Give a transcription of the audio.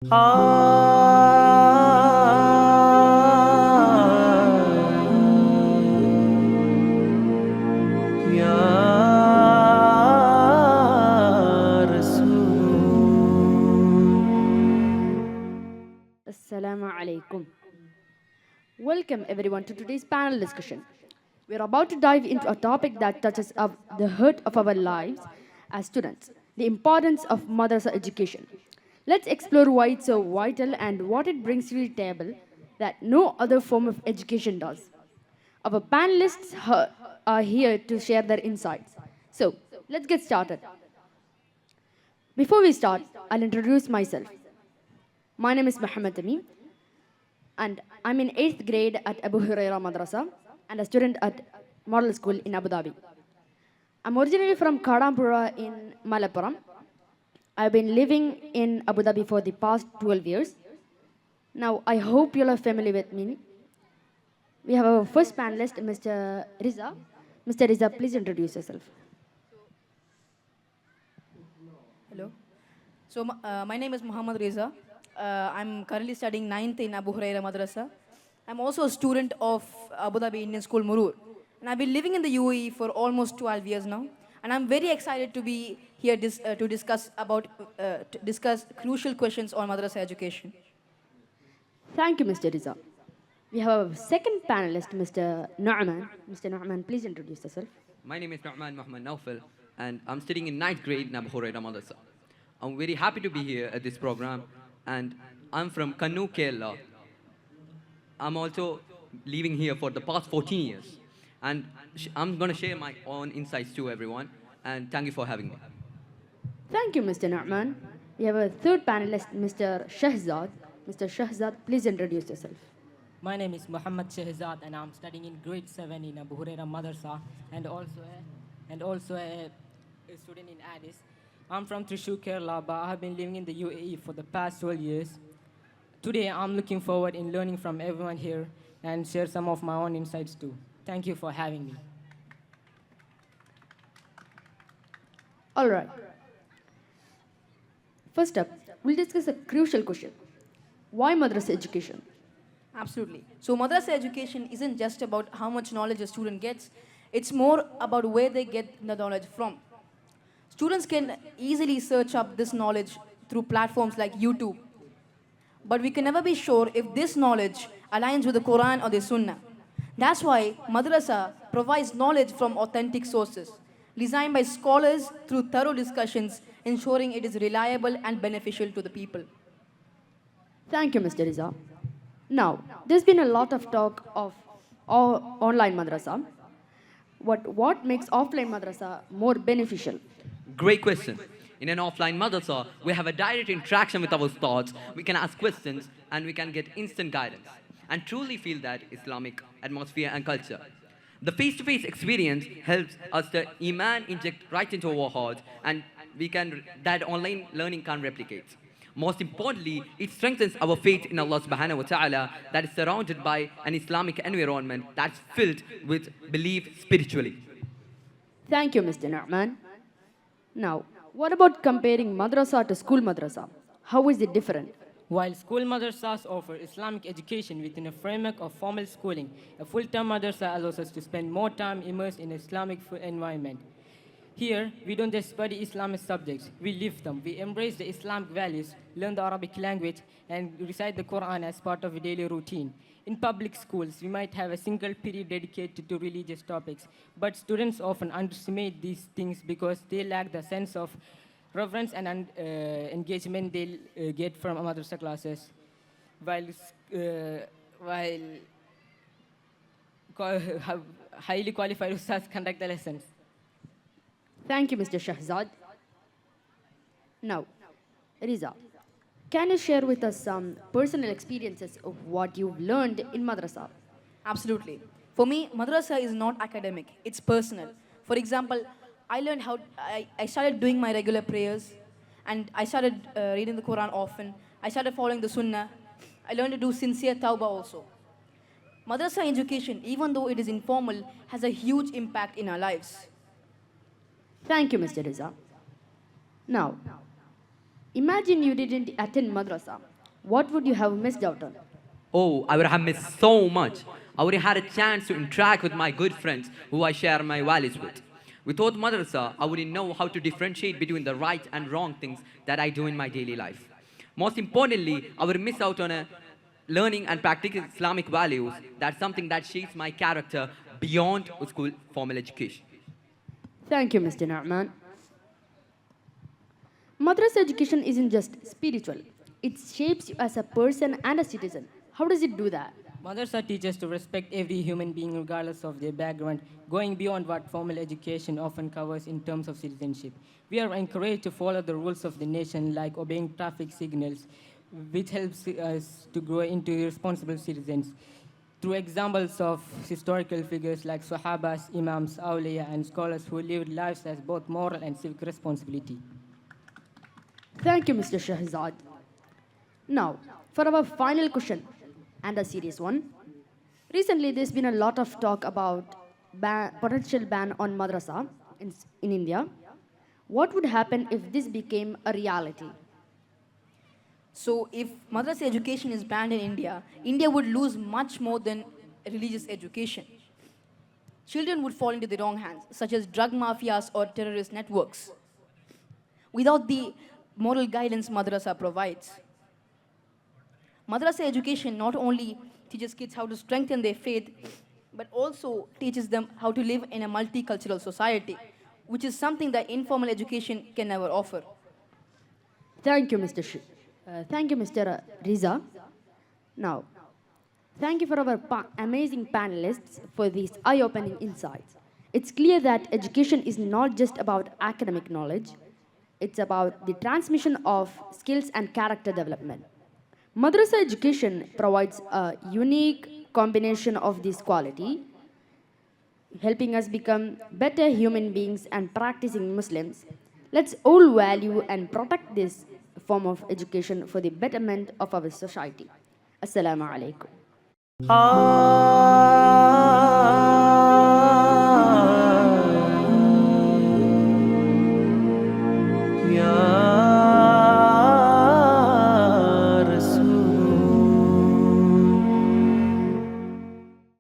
Assalamu alaikum. Welcome everyone to today's panel discussion. We are about to dive into a topic that touches the heart of our lives as students, the importance of madrasa education. Let's explore why it's so vital and what it brings to the table that no other form of education does. Our panelists are here to share their insights. So, let's get started. Before we start, I'll introduce myself. My name is Muhammad Tamim, and I'm in 8th grade at Abu Huraira Madrasa and a student at Model School in Abu Dhabi. I'm originally from Kadampura in Malappuram. I've been living in Abu Dhabi for the past 12 years. Now, I hope you're familiar with me. We have our first panelist, Mr. Riza. Mr. Riza, please introduce yourself. Hello. My name is Muhammad Reza. I'm currently studying ninth in Abu Huraira Madrasa. I'm also a student of Abu Dhabi Indian School Murur. And I've been living in the UAE for almost 12 years now. And I'm very excited to be here to discuss crucial questions on madrasa education. Thank you, Mr. Riza. We have our second panelist, Mr. Nu'man. Mr. Nu'man, please introduce yourself. My name is Nu'man Muhammad Naufal, and I'm studying in 9th grade in Abu Huraira Madrasa. I'm very happy to be here at this program, and I'm from Kannur, Kerala. I'm also living here for the past 14 years, and I'm going to share my own insights to everyone, and thank you for having me. Thank you, Mr. Nu'man. We have a third panelist, Mr. Shahzad. Mr. Shahzad, please introduce yourself. My name is Muhammad Shehzad and I'm studying in grade 7 in Abu Huraira Madrasa and also a student in Addis. I'm from Thrissur, Kerala, but I have been living in the UAE for the past 12 years. Today, I'm looking forward in learning from everyone here and share some of my own insights too. Thank you for having me. All right. First up, we'll discuss a crucial question. Why madrasa education? Absolutely. So madrasa education isn't just about how much knowledge a student gets. It's more about where they get the knowledge from. Students can easily search up this knowledge through platforms like YouTube. But we can never be sure if this knowledge aligns with the Quran or the Sunnah. That's why madrasa provides knowledge from authentic sources, designed by scholars through thorough discussions, ensuring it is reliable and beneficial to the people. Thank you, Mr. Riza. Now, there's been a lot of talk of online madrasa. What makes offline madrasa more beneficial? Great question. In an offline madrasa, we have a direct interaction with our thoughts, we can ask questions, and we can get instant guidance, and truly feel that Islamic atmosphere and culture. The face-to-face experience helps us the Iman inject right into our hearts, and that online learning can't replicate. Most importantly, it strengthens our faith in Allah subhanahu wa ta'ala that is surrounded by an Islamic environment that's filled with belief spiritually. Thank you, Mr. Nu'man. Now, what about comparing madrasa to school madrasa? How is it different? While school madrasas offer Islamic education within a framework of formal schooling, a full-time madrasa allows us to spend more time immersed in an Islamic environment. Here, we don't just study Islamic subjects, we live them. We embrace the Islamic values, learn the Arabic language, and recite the Quran as part of a daily routine. In public schools, we might have a single period dedicated to religious topics, but students often underestimate these things because they lack the sense of reverence and engagement they get from madrasa classes, while highly qualified ustads conduct the lessons. Thank you, Mr. Shahzad. Now, Riza, can you share with us some personal experiences of what you've learned in madrasa? Absolutely. For me, madrasa is not academic, it's personal. For example, I started doing my regular prayers, and I started reading the Quran often. I started following the Sunnah. I learned to do sincere tawbah also. Madrasa education, even though it is informal, has a huge impact in our lives. Thank you, Mr. Riza. Now, Imagine you didn't attend madrasa. What would you have missed out on? Oh, I would have missed so much. I would have had a chance to interact with my good friends who I share my values with. Without madrasa, I wouldn't know how to differentiate between the right and wrong things that I do in my daily life. Most importantly, I would miss out on a learning and practicing Islamic values. That's something that shapes my character beyond school formal education. Thank you, Mr. Nu'man. Madrasa education isn't just spiritual, it shapes you as a person and a citizen. How does it do that? Madrasa teaches to respect every human being regardless of their background, going beyond what formal education often covers in terms of citizenship. We are encouraged to follow the rules of the nation, like obeying traffic signals, which helps us to grow into responsible citizens. Through examples of historical figures like Sahabas, Imams, Awliya, and scholars who lived lives as both moral and civic responsibility. Thank you, Mr. Shahzad. Now, for our final question, and a serious one. Recently, there's been a lot of talk about potential ban on madrasa in India. What would happen if this became a reality? So, if madrasa education is banned in India, India would lose much more than religious education. Children would fall into the wrong hands, such as drug mafias or terrorist networks, without the moral guidance madrasa provides. Madrasa education not only teaches kids how to strengthen their faith, but also teaches them how to live in a multicultural society, which is something that informal education can never offer. Thank you, thank you, Mr. Riza. Now, thank you for our amazing panelists for these eye-opening insights. It's clear that education is not just about academic knowledge, it's about the transmission of skills and character development. Madrasa education provides a unique combination of this quality, helping us become better human beings and practicing Muslims. Let's all value and protect this form of education for the betterment of our society. Assalamu alaikum.